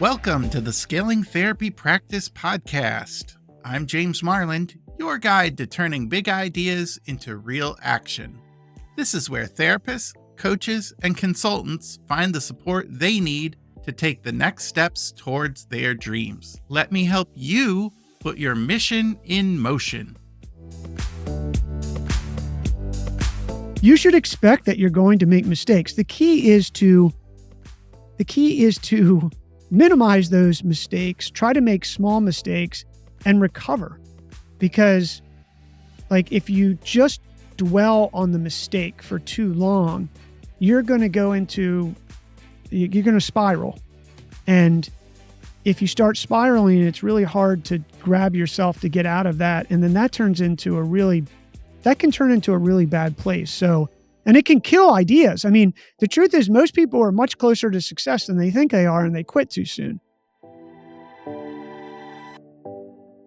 Welcome to the Scaling Therapy Practice Podcast. I'm James Marland, your guide to turning big ideas into real action. This is where therapists, coaches, and consultants find the support they need to take the next steps towards their dreams. Let me help you put your mission in motion. You should expect that you're going to make mistakes. The key is to minimize those mistakes, try to make small mistakes and recover. Because if you just dwell on the mistake for too long, you're going to spiral. And if you start spiraling, it's really hard to grab yourself to get out of that. And then that can turn into a really bad place. And it can kill ideas. I mean, the truth is most people are much closer to success than they think they are, and they quit too soon.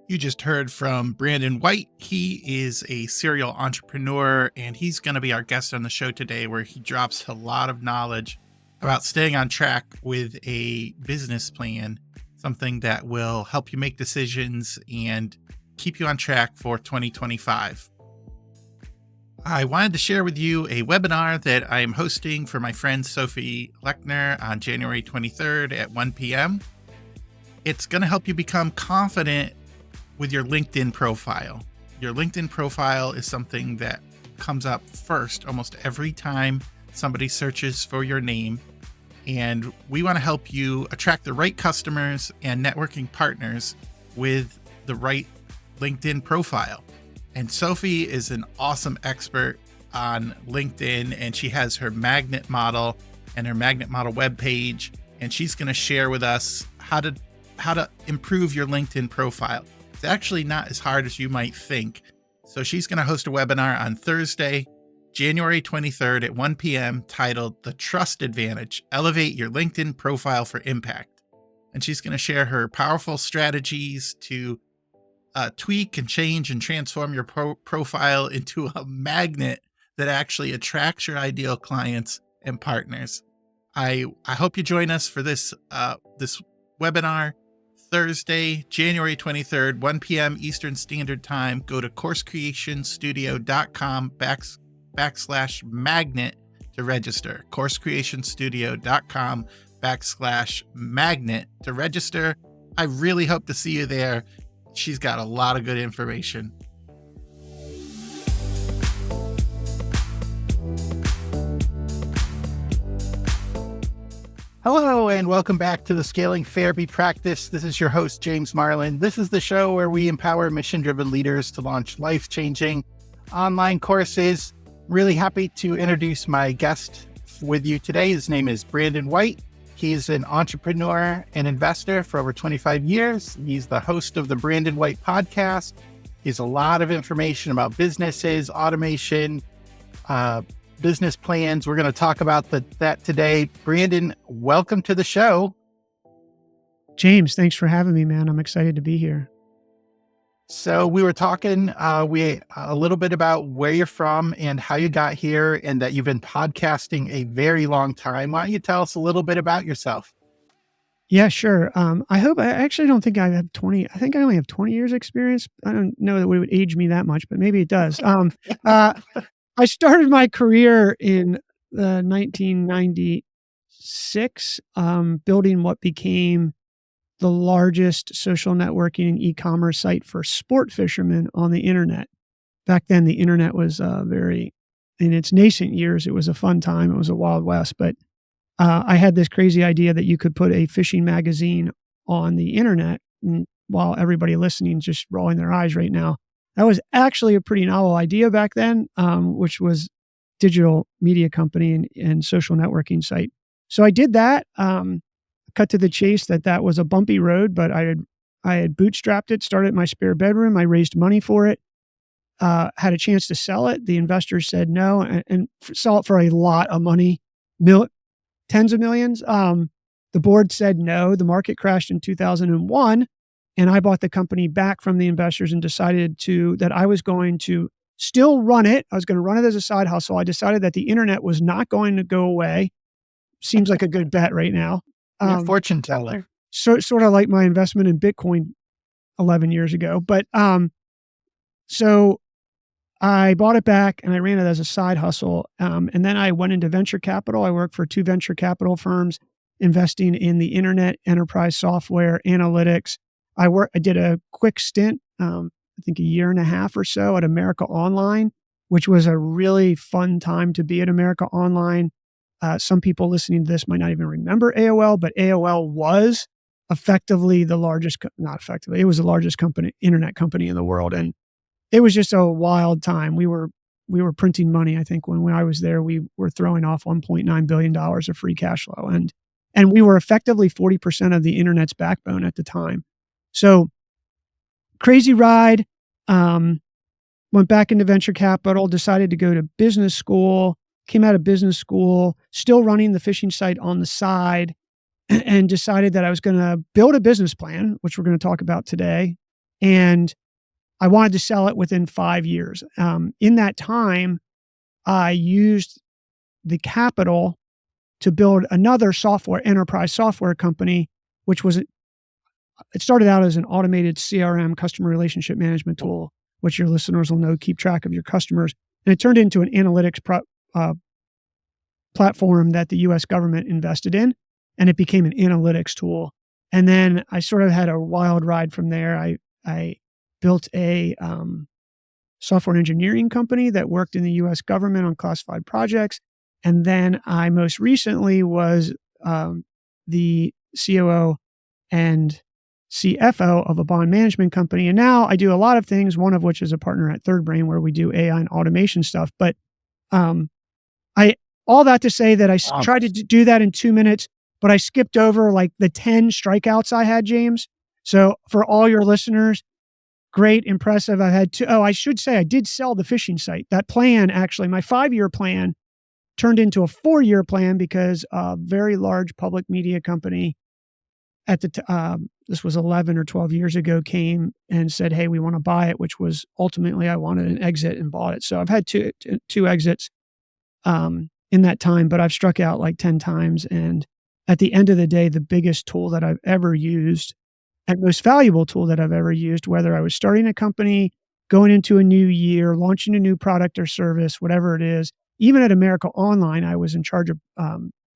You just heard from Brandon White. He is a serial entrepreneur, and he's going to be our guest on the show today, where he drops a lot of knowledge about staying on track with a business plan, something that will help you make decisions and keep you on track for 2025. I wanted to share with you a webinar that I am hosting for my friend Sophie on January 23rd at 1 p.m. It's going to help you become confident with your LinkedIn profile. Your LinkedIn profile is something that comes up first almost every time somebody searches for your name. And we want to help you attract the right customers and networking partners with the right LinkedIn profile. And Sophie is an awesome expert on LinkedIn, and she has her magnet model and her magnet model webpage, and she's going to share with us how to improve your LinkedIn profile. It's actually not as hard as you might think. So she's going to host a webinar on Thursday, January 23rd at 1 p.m. titled The Trust Advantage: Elevate Your LinkedIn Profile for Impact. And she's going to share her powerful strategies to tweak and change and transform your profile into a magnet that actually attracts your ideal clients and partners. I hope you join us for this webinar Thursday, January 23rd, 1 p.m. Eastern Standard Time. Go to coursecreationstudio.com/magnet to register. coursecreationstudio.com/magnet to register. I really hope to see you there. She's got a lot of good information. Hello, and welcome back to the Scaling Therapy Practice. This is your host, James Marland. This is the show where we empower mission-driven leaders to launch life-changing online courses. Really happy to introduce my guest with you today. His name is Brandon White. He's an entrepreneur and investor for over 25 years. He's the host of the Brandon White podcast. He has a lot of information about businesses, automation, business plans. We're going to talk about that today. Brandon, welcome to the show. James, thanks for having me, man. I'm excited to be here. So we were talking a little bit about where you're from and how you got here, and that you've been podcasting a very long time. Why don't you tell us a little bit about yourself? Yeah, sure. I actually don't think I have 20. I think I only have 20 years experience. I don't know that it would age me that much, but maybe it does. I started my career in 1996, building what became the largest social networking and e-commerce site for sport fishermen on the internet. Back then, the internet was in its nascent years. It was a fun time. It was a Wild West. But I had this crazy idea that you could put a fishing magazine on the internet, and while everybody listening is just rolling their eyes right now. That was actually a pretty novel idea back then, which was digital media company and social networking site. So I did that. Cut to the chase that was a bumpy road, but I had bootstrapped it, started my spare bedroom. I raised money for it, had a chance to sell it. The investors said no, and sell it for a lot of money, tens of millions. The board said no. The market crashed in 2001, and I bought the company back from the investors and decided that I was going to still run it. I was going to run it as a side hustle. I decided that the internet was not going to go away. Seems like a good bet right now. Fortune teller. sort of like my investment in Bitcoin 11 years ago. But so I bought it back and I ran it as a side hustle. And then I went into venture capital. I worked for 2 venture capital firms investing in the internet, enterprise software, analytics. I did a quick stint, I think a year and a half or so at America Online, which was a really fun time to be at America Online. Some people listening to this might not even remember AOL, but AOL was effectively the largest, not effectively, it was the largest internet company in the world. And it was just a wild time. We were printing money. I think when I was there, we were throwing off $1.9 billion of free cash flow. And we were effectively 40% of the internet's backbone at the time. So crazy ride. Went back into venture capital, decided to go to business school, came out of business school, still running the fishing site on the side, and decided that I was going to build a business plan, which we're going to talk about today. And I wanted to sell it within 5 years. In that time, I used the capital to build another enterprise software company, which was, it started out as an automated CRM, customer relationship management tool, which your listeners will know, keep track of your customers. And it turned into an analytics platform that the US government invested in, and it became an analytics tool. And then I sort of had a wild ride from there. I built a software engineering company that worked in the US government on classified projects. And then I most recently was the COO and CFO of a bond management company. And now I do a lot of things, one of which is a partner at Third Brain, where we do AI and automation stuff. But all that to say that I tried to do that in 2 minutes, but I skipped over like the 10 strikeouts I had, James. So for all your listeners, great, impressive. I had 2. Oh, I should say I did sell the fishing site. That plan, actually, my 5-year plan turned into a 4-year plan because a very large public media company at this was 11 or 12 years ago, came and said, "Hey, we want to buy it," which was ultimately I wanted an exit and bought it. So I've had two exits in that time, but I've struck out like 10 times. And at the end of the day, the biggest tool that I've ever used and most valuable tool that I've ever used, whether I was starting a company, going into a new year, launching a new product or service, whatever it is, even at America Online, I was in charge of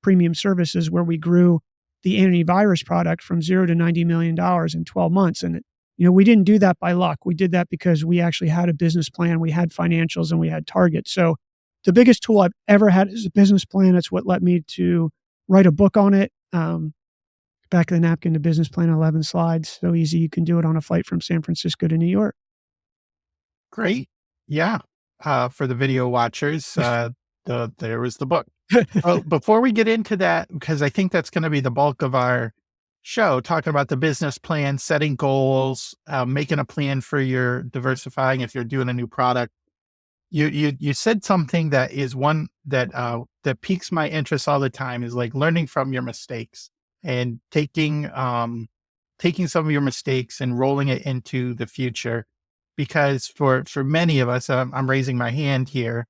premium services where we grew the antivirus product from $0 to $90 million in 12 months. And, we didn't do that by luck. We did that because we actually had a business plan, we had financials, and we had targets. So the biggest tool I've ever had is a business plan. It's what led me to write a book on it. Back of the napkin, the business plan, 11 slides. So easy. You can do it on a flight from San Francisco to New York. Great. Yeah. For the video watchers, there was the book. Well, before we get into that, because I think that's going to be the bulk of our show, talking about the business plan, setting goals, making a plan for your diversifying if you're doing a new product. You said something that is one that piques my interest all the time, is like learning from your mistakes and taking some of your mistakes and rolling it into the future. Because for many of us, I'm raising my hand here,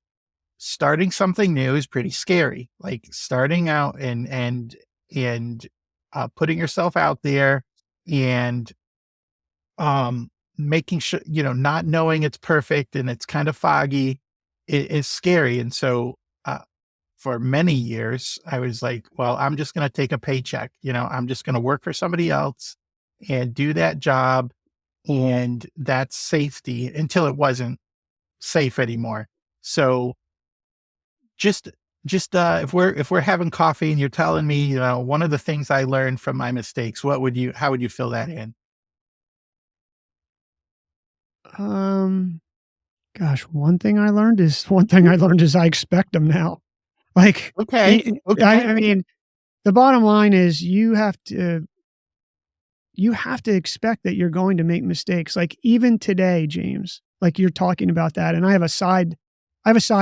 starting something new is pretty scary. Like starting out and putting yourself out there and making sure, not knowing it's perfect and it's kind of foggy is scary. And so for many years, I was like, well, I'm just going to take a paycheck. I'm just going to work for somebody else and do that job. And that's safety until it wasn't safe anymore. So just if we're having coffee and you're telling me, one of the things I learned from my mistakes, how would you fill that in? Gosh, one thing I learned is I expect them now. Like, Okay. I mean, the bottom line is you have to expect that you're going to make mistakes. Like even today, James, like you're talking about that. And I have a side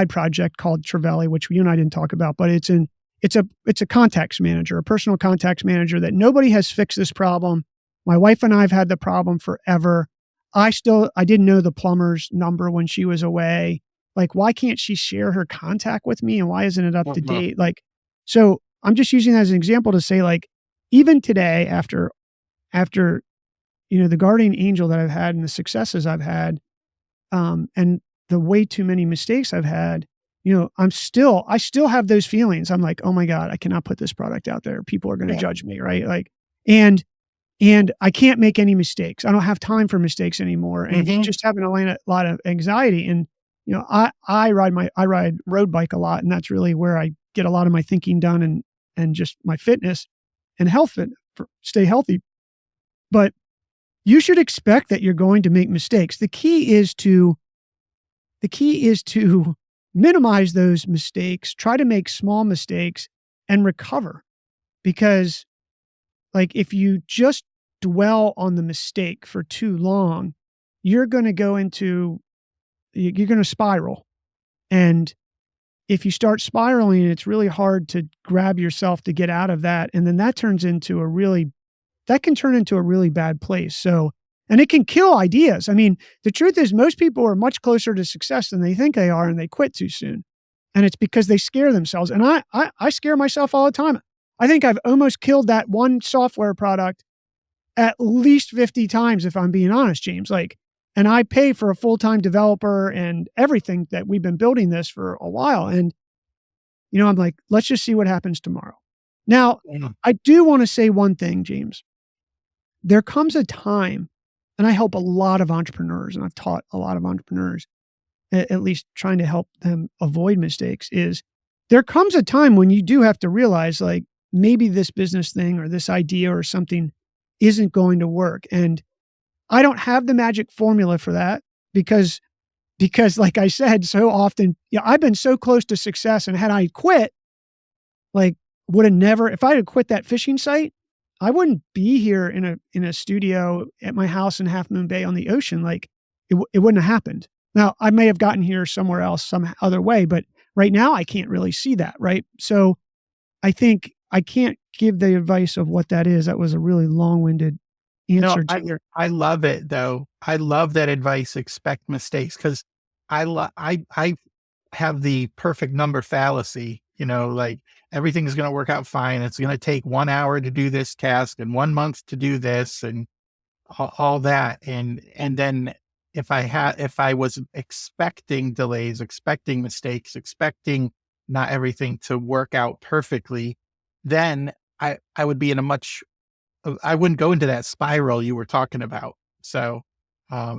project called Trevally, which you and I didn't talk about, but it's a contacts manager, a personal contacts manager that nobody has fixed this problem. My wife and I have had the problem forever. I didn't know the plumber's number when she was away. Like, why can't she share her contact with me? And why isn't it up to date? Like, so I'm just using that as an example to say, like, even today, after after, the guardian angel that I've had and the successes I've had, and the way too many mistakes I've had, I still have those feelings. I'm like, "Oh my God, I cannot put this product out there. People are gonna Yeah. judge me," right? Like, and and I can't make any mistakes. I don't have time for mistakes anymore, and Hmm. just having a lot of anxiety. And I ride road bike a lot, and that's really where I get a lot of my thinking done, and just my fitness and health for stay healthy. But you should expect that you're going to make mistakes. The key is to minimize those mistakes, try to make small mistakes and recover. Because, like, if you just dwell on the mistake for too long, you're going to go into you're going to spiral. And if you start spiraling, it's really hard to grab yourself to get out of that, and then that can turn into a really bad place. So, and it can kill ideas. I mean, the truth is most people are much closer to success than they think they are, and they quit too soon. And it's because they scare themselves. And I scare myself all the time. I think I've almost killed that one software product at least 50 times, if I'm being honest, James. Like, and I pay for a full-time developer and everything that we've been building this for a while. And, I'm like, let's just see what happens tomorrow. Now, Yeah. I do want to say one thing, James. There comes a time, and I help a lot of entrepreneurs, and I've taught a lot of entrepreneurs, at least trying to help them avoid mistakes, is there comes a time when you do have to realize, like, maybe this business thing or this idea or something isn't going to work. And I don't have the magic formula for that, because like I said, so often, I've been so close to success, and had I quit, like, would have never if I had quit that fishing site, I wouldn't be here in a studio at my house in Half Moon Bay on the ocean. Like, it wouldn't have happened. Now, I may have gotten here somewhere else some other way, but right now I can't really see that, right? So, I think I can't give the advice of what that is. That was a really long-winded No, answer to I your I love it though. I love that advice, expect mistakes, because I have the perfect number fallacy, like everything's gonna work out fine. It's gonna take 1 hour to do this task and 1 month to do this and all that. And then if I was expecting delays, expecting mistakes, expecting not everything to work out perfectly, then I would be in a much I wouldn't go into that spiral you were talking about. So,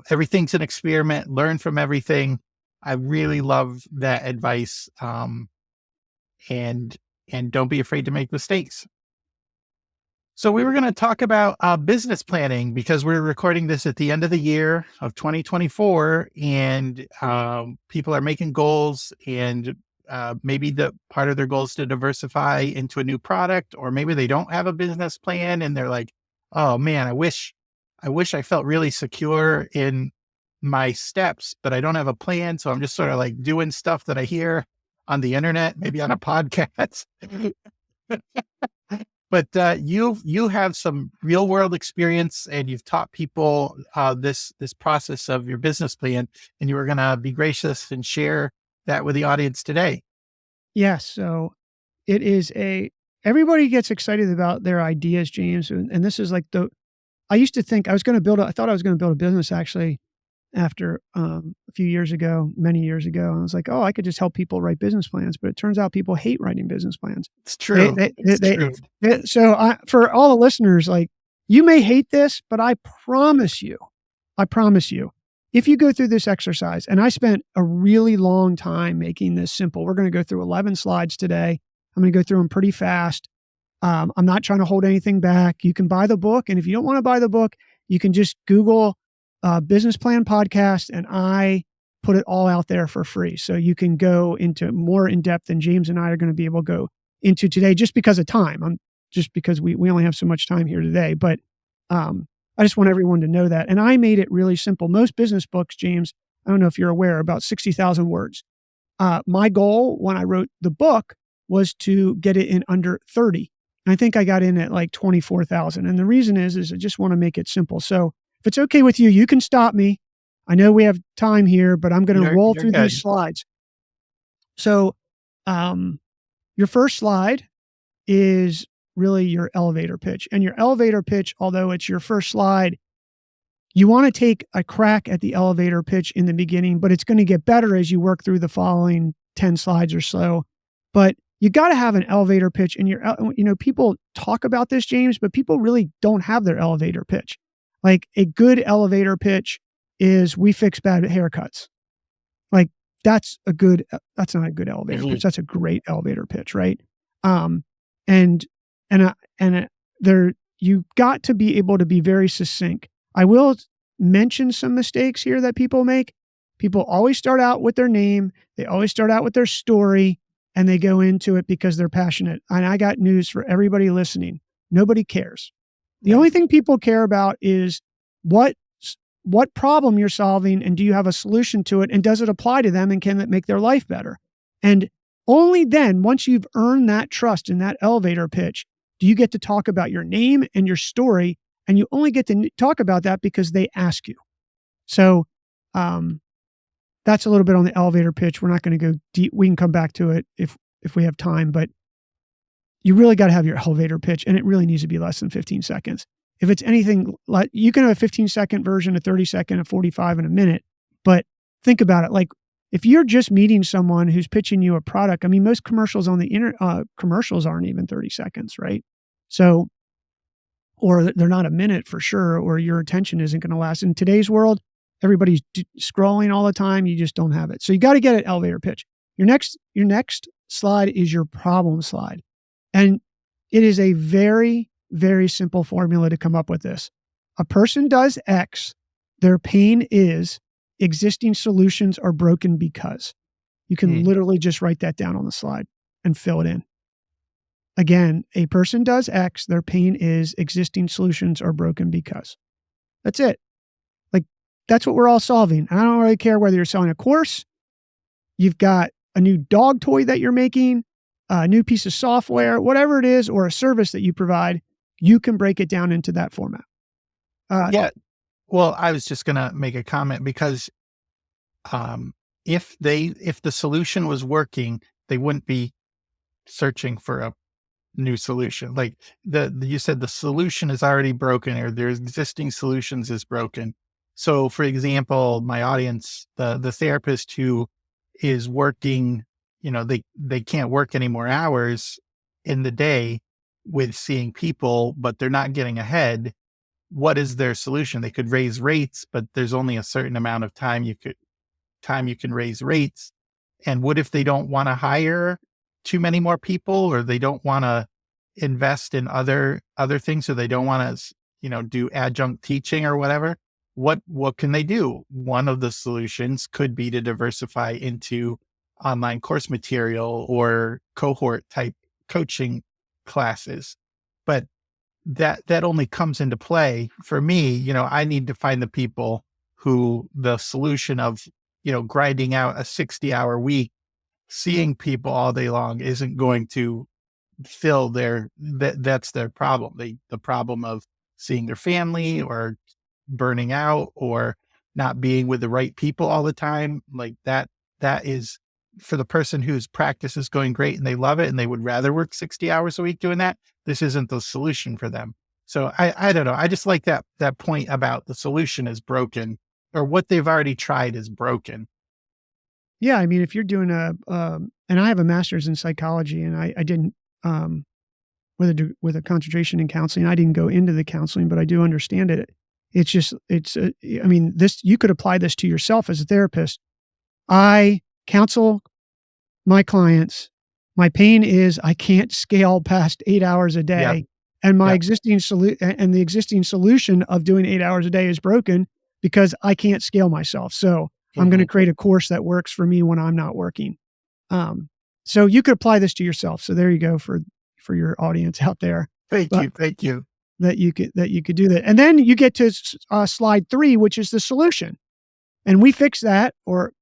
everything's an experiment, learn from everything. I really love that advice. And don't be afraid to make mistakes. So we were going to talk about business planning because we're recording this at the end of the year of 2024, and people are making goals, and maybe the part of their goal is to diversify into a new product, or maybe they don't have a business plan and they're like, "Oh man, I wish I felt really secure in my steps, but I don't have a plan, so I'm just sort of like doing stuff that I hear on the internet, maybe on a podcast." But you have some real world experience, and you've taught people this process of your business plan, and you were going to be gracious and share that with the audience today. Yes. So it is everybody gets excited about their ideas, James. And this is like I used to think I thought I was going to build a business actually after a few years ago, many years ago. And I was like, oh, I could just help people write business plans. But it turns out people hate writing business plans. It's They, true. they, they, It's they, true. so for all the listeners, like, you may hate this, but I promise you, if you go through this exercise, and I spent a really long time making this simple. We're going to go through 11 slides today. I'm going to go through them pretty fast. I'm not trying to hold anything back. You can buy the book. And if you don't want to buy the book, you can just Google business plan podcast, and I put it all out there for free. So you can go into more in depth than James and I are going to be able to go into today, just because of time. Just because we only have so much time here today. But I just want everyone to know that. And I made it really simple. Most business books, James, I don't know if you're aware, about 60,000 words. My goal when I wrote the book was to get it in under 30. And I think I got in at like 24,000. And the reason is I just want to make it simple. So if it's okay with you, you can stop me. I know we have time here, but I'm going to roll You're through these good. slides. So, your first slide is really your elevator pitch. And your elevator pitch, although it's your first slide, you want to take a crack at the elevator pitch in the beginning, but it's going to get better as you work through the following 10 slides or so. But you got to have an elevator pitch, and people talk about this, James, but people really don't have their elevator pitch. Like, a good elevator pitch is, we fix bad haircuts. Like, that's not a good elevator pitch. That's a great elevator pitch, right? And there, you got to be able to be very succinct. I will mention some mistakes here that people make. People always start out with their name. They always start out with their story, and they go into it because they're passionate. And I got news for everybody listening. Nobody cares. The only thing people care about is what problem you're solving, and do you have a solution to it, and does it apply to them, and can it make their life better? And only then, once you've earned that trust in that elevator pitch, do you get to talk about your name and your story, and you only get to talk about that because they ask you. So that's a little bit on the elevator pitch. We're not going to go deep. We can come back to it if we have time, but you really got to have your elevator pitch, and it really needs to be less than 15 seconds. If it's anything like, you can have a 15-second version, a 30-second, a 45, and a minute. But think about it. Like, if you're just meeting someone who's pitching you a product, I mean, most commercials on the commercials aren't even 30 seconds, right? So, or they're not a minute for sure, or your attention isn't going to last. In today's world, everybody's scrolling all the time. You just don't have it. So you got to get an elevator pitch. Your next slide is your problem slide. And it is a very, very simple formula to come up with this. A person does X, their pain is, existing solutions are broken because. You can literally just write that down on the slide and fill it in. Again, a person does X, their pain is, existing solutions are broken because. That's it. Like, that's what we're all solving. I don't really care whether you're selling a course, you've got a new dog toy that you're making, a new piece of software, whatever it is, or a service that you provide, you can break it down into that format. Yeah. Well, I was just going to make a comment because if the solution was working, they wouldn't be searching for a new solution. Like you said, the solution is already broken, or their existing solutions is broken. So for example, my audience, the therapist who is working, they can't work any more hours in the day with seeing people, but they're not getting ahead. What is their solution? They could raise rates, but there's only a certain amount of time you can raise rates. And what if they don't want to hire too many more people, or they don't want to invest in other things, so they don't want to, do adjunct teaching or whatever? What can they do? One of the solutions could be to diversify into online course material or cohort type coaching classes. But that only comes into play for me. I need to find the people who the solution of, grinding out a 60-hour week, seeing people all day long isn't going to fill that's their problem. The problem of seeing their family, or burning out, or not being with the right people all the time. Like that is for the person whose practice is going great and they love it and they would rather work 60 hours a week doing that. This isn't the solution for them. So I don't know. I just like that point about the solution is broken, or what they've already tried is broken. Yeah. I mean, if you're doing and I have a master's in psychology, and I didn't, with a concentration in counseling, I didn't go into the counseling, but I do understand it. You could apply this to yourself as a therapist. I counsel my clients. My pain is I can't scale past 8 hours a day. Yep. And my Yep. the existing solution of doing 8 hours a day is broken because I can't scale myself. So I'm going to create a course that works for me when I'm not working. So you could apply this to yourself. So there you go for your audience out there. Thank you. That you could do that. And then you get to slide 3, which is the solution. And we fix that, or,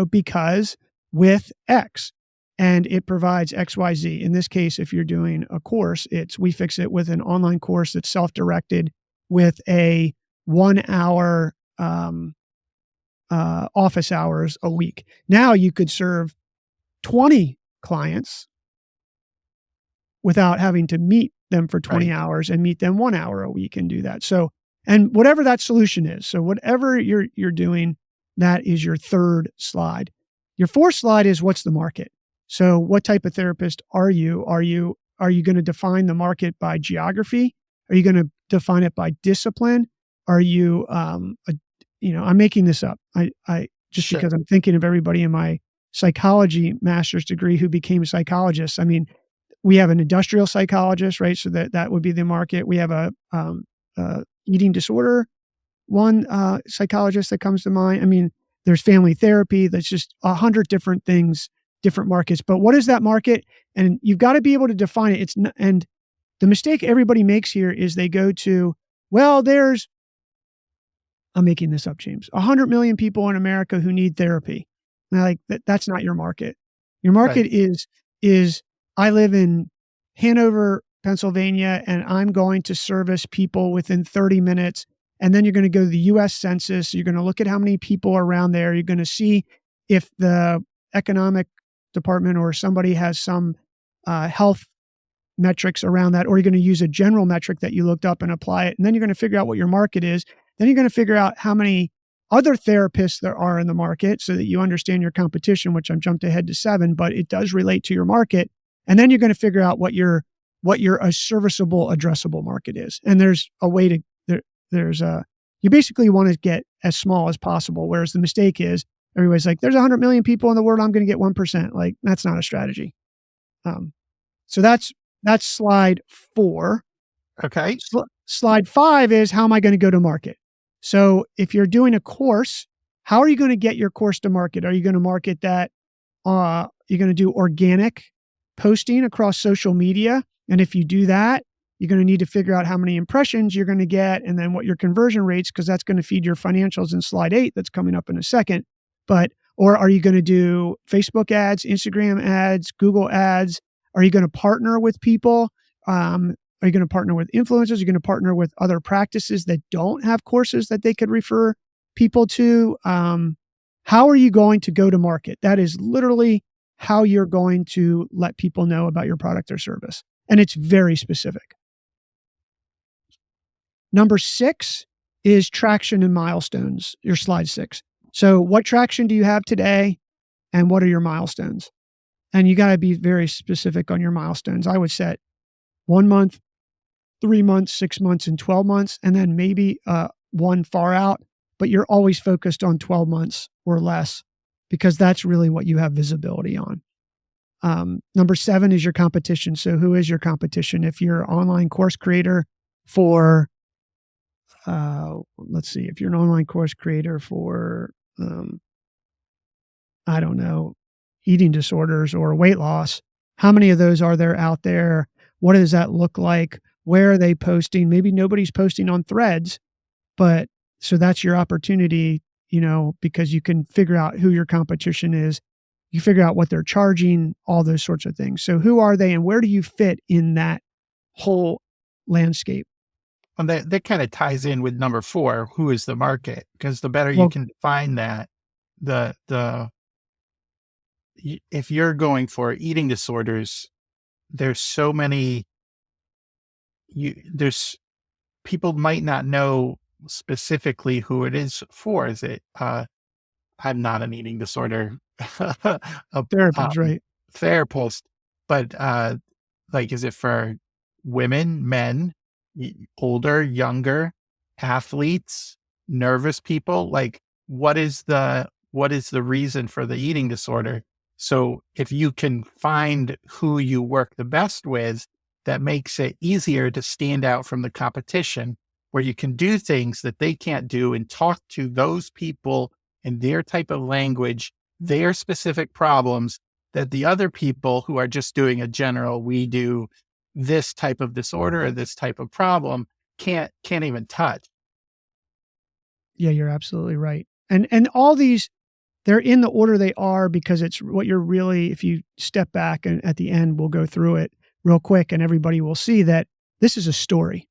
because with X, and it provides XYZ. In this case, if you're doing a course, we fix it with an online course that's self-directed with a 1 hour office hours a week. Now you could serve 20 clients without having to meet them for 20 Right. hours and meet them 1 hour a week and do that. So, and whatever that solution is. So whatever you're doing, that is your third slide. Your fourth slide is what's the market? So what type of therapist are you? Are you going to define the market by geography? Are you going to define it by discipline? Are you I'm making this up. I just Sure. because I'm thinking of everybody in my psychology master's degree who became psychologists. I mean, we have an industrial psychologist, right? So that would be the market. We have a eating disorder one psychologist that comes to mind. I mean, there's family therapy. There's just 100 different things, different markets. But what is that market? And you've got to be able to define it. And the mistake everybody makes here is they go to, well, I'm making this up, James, 100 million people in America who need therapy. And like that's not your market. Your Right. market is I live in Hanover, Pennsylvania, and I'm going to service people within 30 minutes. And then you're going to go to the US Census. You're going to look at how many people are around there. You're going to see if the economic department or somebody has some health metrics around that, or you're going to use a general metric that you looked up and apply it. And then you're going to figure out what your market is. Then you're going to figure out how many other therapists there are in the market so that you understand your competition, which I've jumped ahead to 7, but it does relate to your market. And then you're going to figure out what your a serviceable, addressable market is. And there's a way to, you basically want to get as small as possible. Whereas the mistake is everybody's like, there's 100 million people in the world. I'm going to get 1%. Like that's not a strategy. So that's slide 4. Okay. Slide 5 is how am I going to go to market? So if you're doing a course, how are you going to get your course to market? Are you going to market that? You're going to do organic posting across social media. And if you do that, you're going to need to figure out how many impressions you're going to get and then what your conversion rates, because that's going to feed your financials in slide 8 that's coming up in a second. Or are you going to do Facebook ads, Instagram ads, Google ads? Are you going to partner with people? Are you going to partner with influencers? Are you going to partner with other practices that don't have courses that they could refer people to? How are you going to go to market? That is literally how you're going to let people know about your product or service. And it's very specific. Number 6 is traction and milestones, your slide 6. So what traction do you have today and what are your milestones? And you got to be very specific on your milestones. I would set 1 month, 3 months, 6 months, and 12 months, and then maybe one far out, but you're always focused on 12 months or less because that's really what you have visibility on. Number 7 is your competition. So who is your competition? If you're an online course creator for, let's see, if you're an online course creator for, I don't know, eating disorders or weight loss, how many of those are there out there? What does that look like? Where are they posting? Maybe nobody's posting on Threads, but so that's your opportunity, because you can figure out who your competition is. You figure out what they're charging, all those sorts of things. So who are they and where do you fit in that whole landscape? And that kind of ties in with number 4, who is the market? Because the better you Well, can define that, if you're going for eating disorders, there's so many, there's people might not know specifically who it is for. Is it, I'm not an eating disorder a, therapies, right? therapist, but, like, is it for women, men, older, younger, athletes, nervous people? Like, what is the reason for the eating disorder? So if you can find who you work the best with, that makes it easier to stand out from the competition, where you can do things that they can't do and talk to those people in their type of language, their specific problems, that the other people who are just doing a general, we do this type of disorder or this type of problem, can't even touch. Yeah, you're absolutely right. And all these, they're in the order they are because it's what you're really, if you step back and at the end, we'll go through it real quick and everybody will see that this is a story.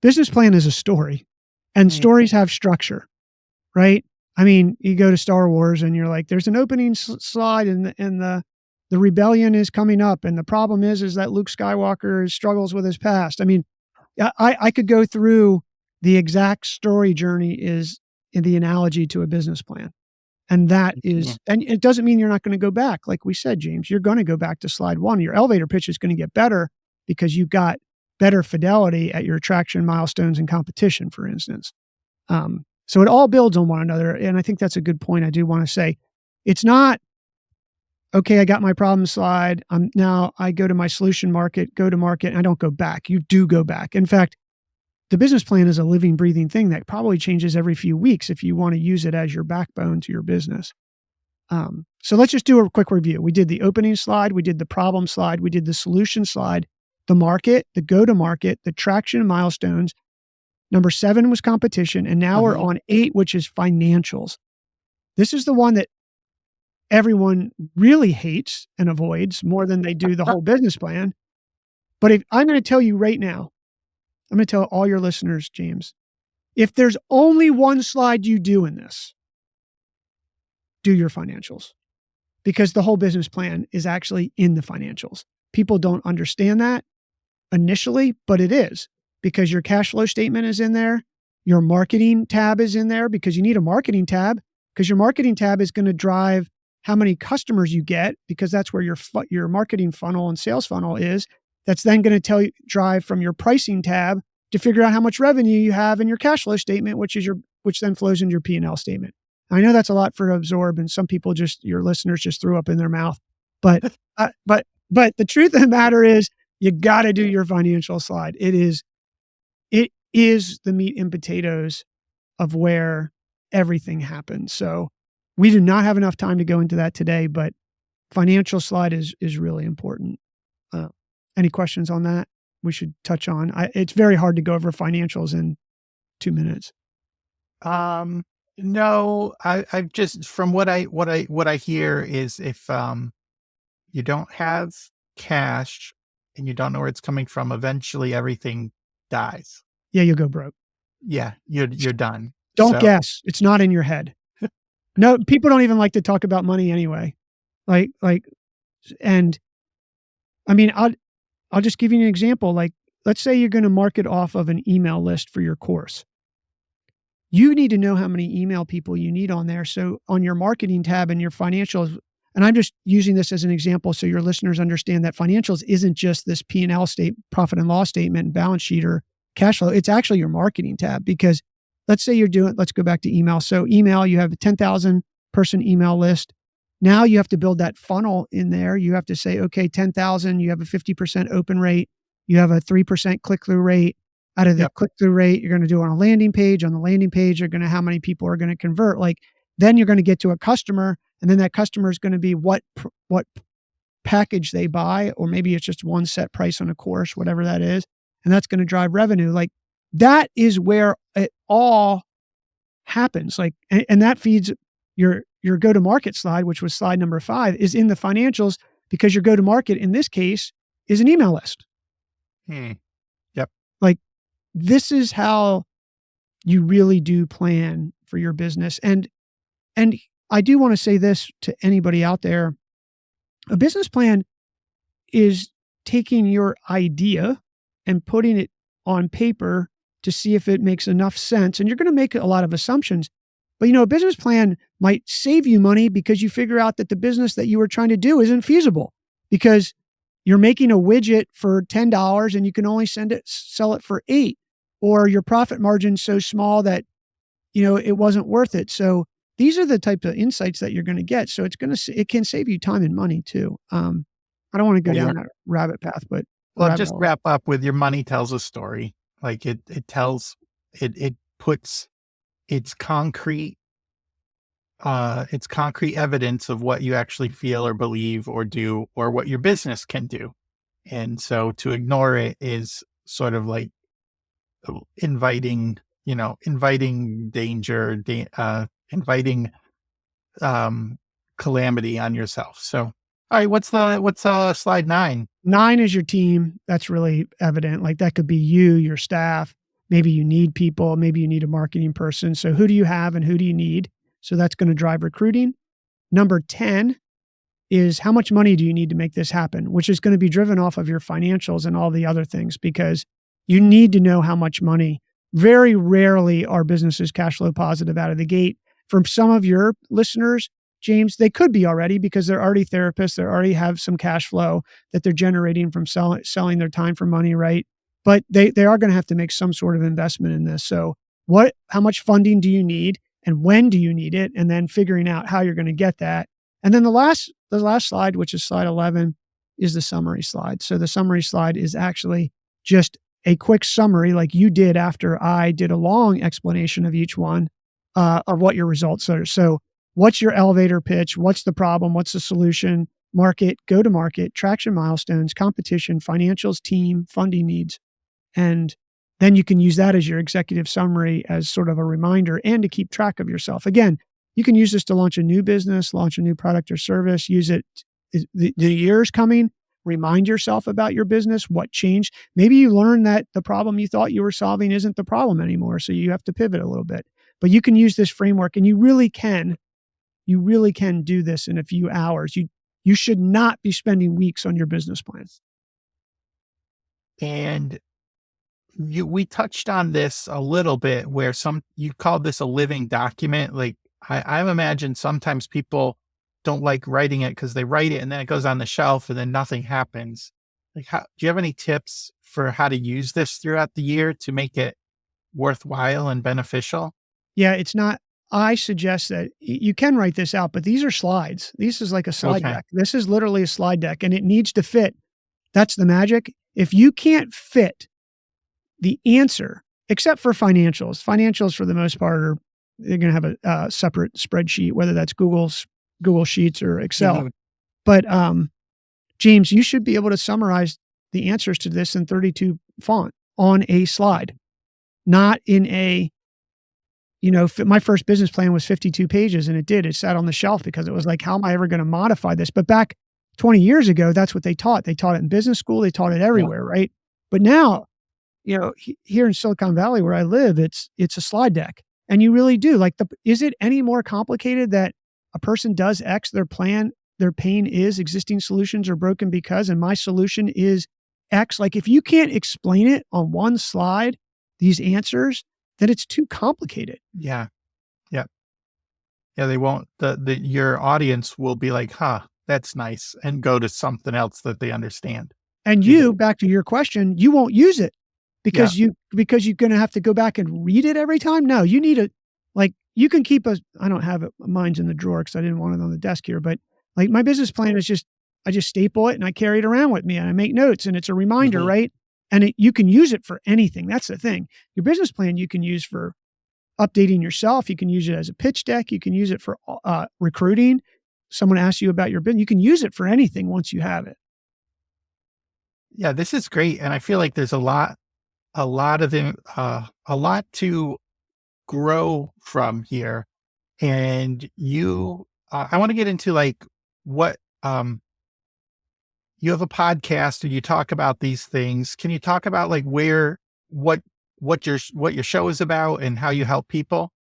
Business plan is a story and Mm. stories have structure, right? I mean, you go to Star Wars and you're like, there's an opening slide in the the rebellion is coming up, and the problem is that Luke Skywalker struggles with his past. I mean, I could go through the exact story journey is in the analogy to a business plan. And that Yeah. is, and it doesn't mean you're not going to go back. Like we said, James, you're going to go back to slide one. Your elevator pitch is going to get better because you got better fidelity at your attraction milestones and competition, for instance. So it all builds on one another. And I think that's a good point. I do want to say it's not, okay, I got my problem slide. Now I go to my solution market, go to market, and I don't go back. You do go back. In fact, the business plan is a living, breathing thing that probably changes every few weeks if you want to use it as your backbone to your business. So let's just do a quick review. We did the opening slide, we did the problem slide, we did the solution slide, the market, the go-to-market, the traction milestones. Number 7 was competition, and now we're on 8, which is financials. This is the one that everyone really hates and avoids more than they do the whole business plan. But if I'm going to tell you right now, I'm going to tell all your listeners, James, if there's only one slide you do in this, do your financials, because the whole business plan is actually in the financials. People don't understand that initially, but it is, because your cash flow statement is in there. Your marketing tab is in there, because you need a marketing tab, because your marketing tab is going to drive how many customers you get, because that's where your marketing funnel and sales funnel is. That's then going to drive from your pricing tab to figure out how much revenue you have in your cash flow statement, which then flows into your P&L statement. I know that's a lot for to absorb, and some people your listeners just threw up in their mouth. But the truth of the matter is, you got to do your financial slide. It is the meat and potatoes of where everything happens. So we do not have enough time to go into that today, but financial slide is really important. Any questions on that we should touch on? It's very hard to go over financials in 2 minutes. No, I've just, from what I hear is, if you don't have cash and you don't know where it's coming from, eventually everything dies. Yeah, you'll go broke. Yeah, you're done. Don't guess. It's not in your head. No, people don't even like to talk about money anyway. And I mean, I'll just give you an example. Like, let's say you're going to market off of an email list for your course. You need to know how many email people you need on there. So on your marketing tab and your financials, and I'm just using this as an example so your listeners understand that financials isn't just this P&L profit and loss statement, and balance sheet or cash flow. It's actually your marketing tab, because let's say let's go back to email. So email, you have a 10,000 person email list. Now you have to build that funnel in there. You have to say, okay, 10,000, you have a 50% open rate. You have a 3% click-through rate. Out of the click-through rate, you're going to do it on a landing page. On the landing page, how many people are going to convert. Then you're going to get to a customer, and then that customer is going to be what package they buy, or maybe it's just one set price on a course, whatever that is. And that's going to drive revenue. That is where it all happens. And that feeds your go-to-market slide, which was slide number 5, is in the financials, because your go-to-market in this case is an email list. Yep. This is how you really do plan for your business. And I do want to say this to anybody out there. A business plan is taking your idea and putting it on paper to see if it makes enough sense. And you're going to make a lot of assumptions. But, a business plan might save you money, because you figure out that the business that you were trying to do isn't feasible, because you're making a widget for $10 and you can only sell it for $8, or your profit margin's so small that, it wasn't worth it. So these are the type of insights that you're going to get. So it can save you time and money too. I don't want to go down that rabbit path, but just wrap up with, your money tells a story. It puts its concrete evidence of what you actually feel or believe or do, or what your business can do. And so to ignore it is sort of like inviting danger, inviting calamity on yourself. So, all right, what's slide 9? 9 is your team. That's really evident. That could be you, your staff. Maybe you need people. Maybe you need a marketing person. So who do you have and who do you need? So that's going to drive recruiting. Number 10 is how much money do you need to make this happen, which is going to be driven off of your financials and all the other things, because you need to know how much money. Very rarely are businesses cash flow positive out of the gate. For some of your listeners, James, they could be already, because they're already therapists. They already have some cash flow that they're generating from selling their time for money, right? But they are going to have to make some sort of investment in this. So how much funding do you need, and when do you need it? And then figuring out how you're going to get that. And then the last slide, which is slide 11, is the summary slide. So the summary slide is actually just a quick summary, like you did after I did a long explanation of each one, of what your results are. So what's your elevator pitch? What's the problem? What's the solution? Market, go to market, traction, milestones, competition, financials, team, funding needs. And then you can use that as your executive summary as sort of a reminder and to keep track of yourself. Again, you can use this to launch a new business, launch a new product or service, use it. The year's coming. Remind yourself about your business, what changed. Maybe you learned that the problem you thought you were solving isn't the problem anymore, so you have to pivot a little bit. But you can use this framework, and you really can do this in a few hours. You should not be spending weeks on your business plans. And we touched on this a little bit, where you called this a living document. Like I imagine sometimes people don't like writing it because they write it and then it goes on the shelf and then nothing happens. Like, do you have any tips for how to use this throughout the year to make it worthwhile and beneficial? Yeah, it's not. I suggest that you can write this out, but these are slides. This is like a slide deck. This is literally a slide deck, and it needs to fit. That's the magic. If you can't fit the answer, except for financials for the most part they're going to have a separate spreadsheet, whether that's Google Sheets or Excel. Mhm. But James, you should be able to summarize the answers to this in 32 font on a slide, not in a, my first business plan was 52 pages, and it sat on the shelf because it was like, how am I ever going to modify this? But back 20 years ago, that's what they taught. They taught it in business school. They taught it everywhere. Yeah. Right. But now, here in Silicon Valley where I live, it's a slide deck. And you really do is it any more complicated that a person does X, their pain is existing solutions are broken because, and my solution is X. Like, if you can't explain it on one slide, these answers, then it's too complicated. Yeah. Yeah. Yeah. They won't, your audience will be like, huh, that's nice, and go to something else that they understand. And back to your question, you won't use it because you're going to have to go back and read it every time. No, you need you can keep I don't have it. Mine's in the drawer because I didn't want it on the desk here, but like my business plan is I just staple it and I carry it around with me and I make notes and it's a reminder, right? And you can use it for anything. That's the thing. Your business plan you can use for updating yourself. You can use it as a pitch deck. You can use it for recruiting. Someone asks you about your business. You can use it for anything once you have it. Yeah, this is great. And I feel like there's a lot to grow from here. And I want to get into what, you have a podcast and you talk about these things. Can you talk about what your show is about and how you help people?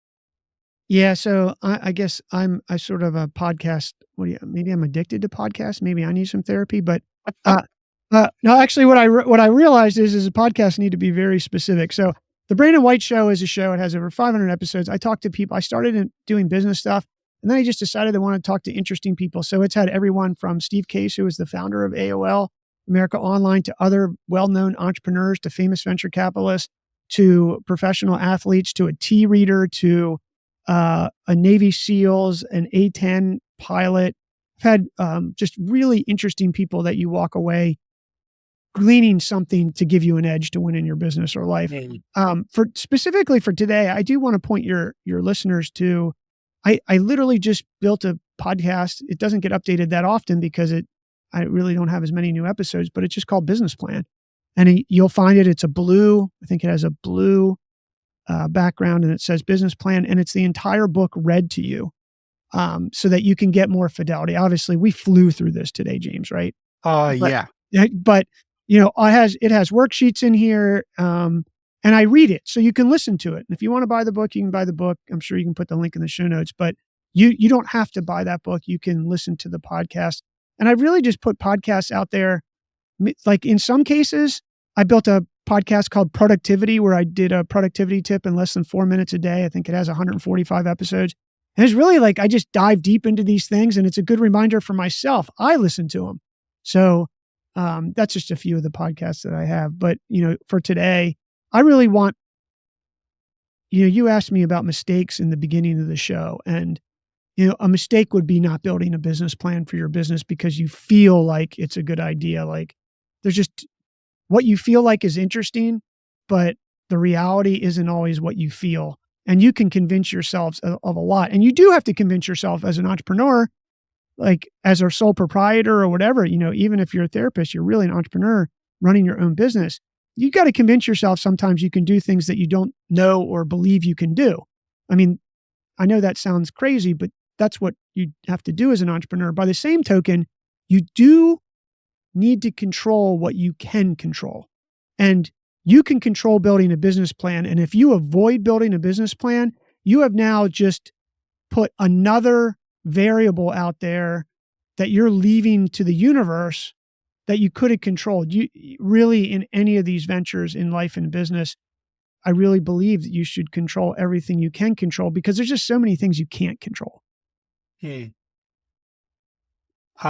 Yeah. So I guess I sort of a podcast. Maybe I'm addicted to podcasts. Maybe I need some therapy, but, no, actually what I realized is a podcast need to be very specific. So the Brandon White Show is a show. It has over 500 episodes. I talk to people. I started doing business stuff, and then I just decided I want to talk to interesting people. So it's had everyone from Steve Case, who is the founder of AOL, America Online, to other well-known entrepreneurs, to famous venture capitalists, to professional athletes, to a tea reader, to a Navy SEALs, an A-10 pilot. I've had just really interesting people that you walk away gleaning something to give you an edge to win in your business or life. Specifically for today, I do want to point your listeners to, I literally just built a podcast. It doesn't get updated that often because I really don't have as many new episodes, but it's just called Business Plan. And you'll find it's a blue, I think it has a blue background, and it says Business Plan, and it's the entire book read to you so that you can get more fidelity. Obviously, we flew through this today, James, right? Yeah. But it has worksheets in here, and I read it so you can listen to it. And if you want to buy the book, you can buy the book. I'm sure you can put the link in the show notes, but you don't have to buy that book. You can listen to the podcast. And I really just put podcasts out there. Like in some cases, I built a podcast called Productivity, where I did a productivity tip in less than 4 minutes a day. I think it has 145 episodes. And it's really like, I just dive deep into these things, and it's a good reminder for myself. I listen to them. So that's just a few of the podcasts that I have. But, for today, I really want, you asked me about mistakes in the beginning of the show, and, a mistake would be not building a business plan for your business because you feel like it's a good idea. Like, there's just what you feel like is interesting, but the reality isn't always what you feel. And you can convince yourselves of a lot. And you do have to convince yourself as an entrepreneur, like as a sole proprietor or whatever, even if you're a therapist, you're really an entrepreneur running your own business. You got to convince yourself sometimes you can do things that you don't know or believe you can do. I mean, I know that sounds crazy, but that's what you have to do as an entrepreneur. By the same token, you do need to control what you can control. And you can control building a business plan. And if you avoid building a business plan, you have now just put another variable out there that you're leaving to the universe that you could have controlled. You really, in any of these ventures in life and business, I really believe that you should control everything you can control, because there's just so many things you can't control. I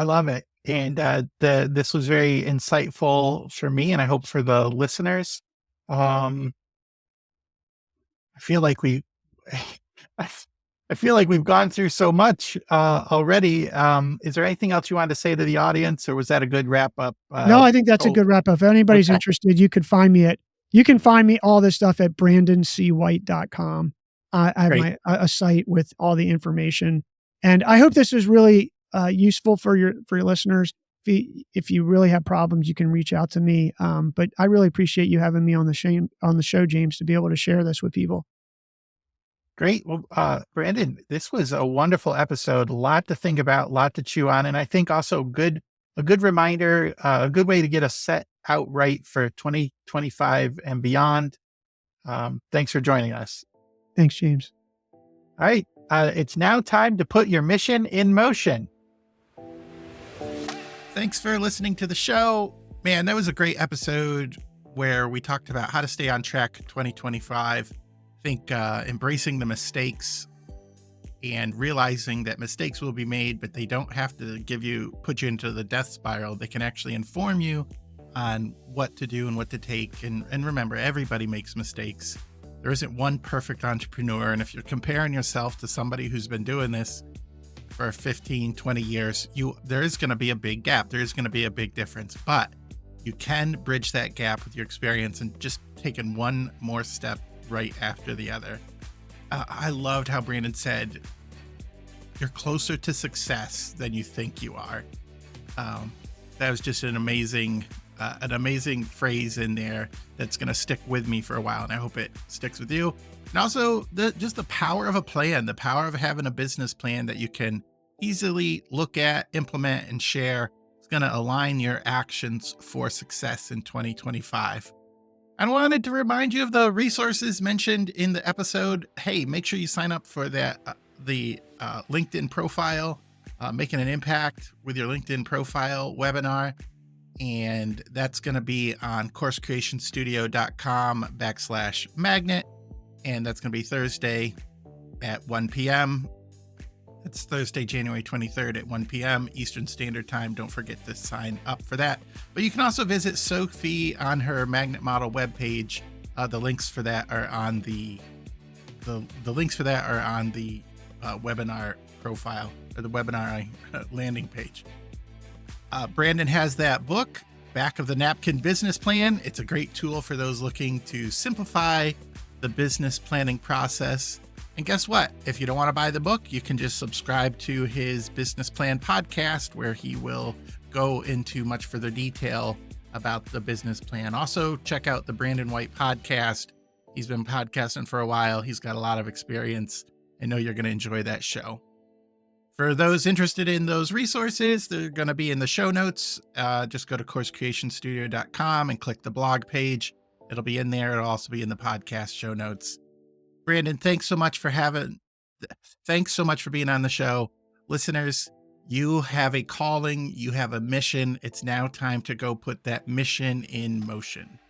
love it. And this was very insightful for me, and I hope for the listeners. I feel like I feel like we've gone through so much already. Is there anything else you wanted to say to the audience, or was that a good wrap up? No, I think that's a good wrap up. If anybody's interested, you can find me all this stuff at brandoncwhite.com. I have a site with all the information, and I hope this is really useful for your listeners. If you really have problems, you can reach out to me. But I really appreciate you having me on the show, James, to be able to share this with people. Great. Well, Brandon, this was a wonderful episode. A lot to think about, a lot to chew on. And I think also a good reminder, a good way to get us set out right for 2025 and beyond. Thanks for joining us. Thanks, James. All right. It's now time to put your mission in motion. Thanks for listening to the show. Man, that was a great episode where we talked about how to stay on track 2025. I think embracing the mistakes and realizing that mistakes will be made, but they don't have to put you into the death spiral. They can actually inform you on what to do and what to take. And remember, everybody makes mistakes. There isn't one perfect entrepreneur. And if you're comparing yourself to somebody who's been doing this for 15, 20 years, there is going to be a big gap. There is going to be a big difference, but you can bridge that gap with your experience and just taking one more step right after the other. I loved how Brandon said, you're closer to success than you think you are. That was just an amazing phrase in there that's going to stick with me for a while. And I hope it sticks with you. And also just the power of a plan, the power of having a business plan that you can easily look at, implement, and share. It's going to align your actions for success in 2025. I wanted to remind you of the resources mentioned in the episode. Hey, make sure you sign up for that, the LinkedIn profile, making an impact with your LinkedIn profile webinar. And that's going to be on coursecreationstudio.com/magnet. And that's going to be Thursday at 1 p.m. It's Thursday, January 23rd at 1 p.m. Eastern Standard Time. Don't forget to sign up for that. But you can also visit Sophie on her Magnet Model webpage. The links for that are on the webinar profile, or the webinar landing page. Brandon has that book, Back of the Napkin Business Plan. It's a great tool for those looking to simplify the business planning process. And guess what? If you don't want to buy the book, you can just subscribe to his business plan podcast, where he will go into much further detail about the business plan. Also, check out the Brandon White podcast. He's been podcasting for a while. He's got a lot of experience. I know you're going to enjoy that show. For those interested in those resources, they're going to be in the show notes. Just go to coursecreationstudio.com and click the blog page. It'll be in there. It'll also be in the podcast show notes. Brandon, thanks so much for being on the show. Listeners, You have a calling, you have a mission. It's now time to go put that mission in motion.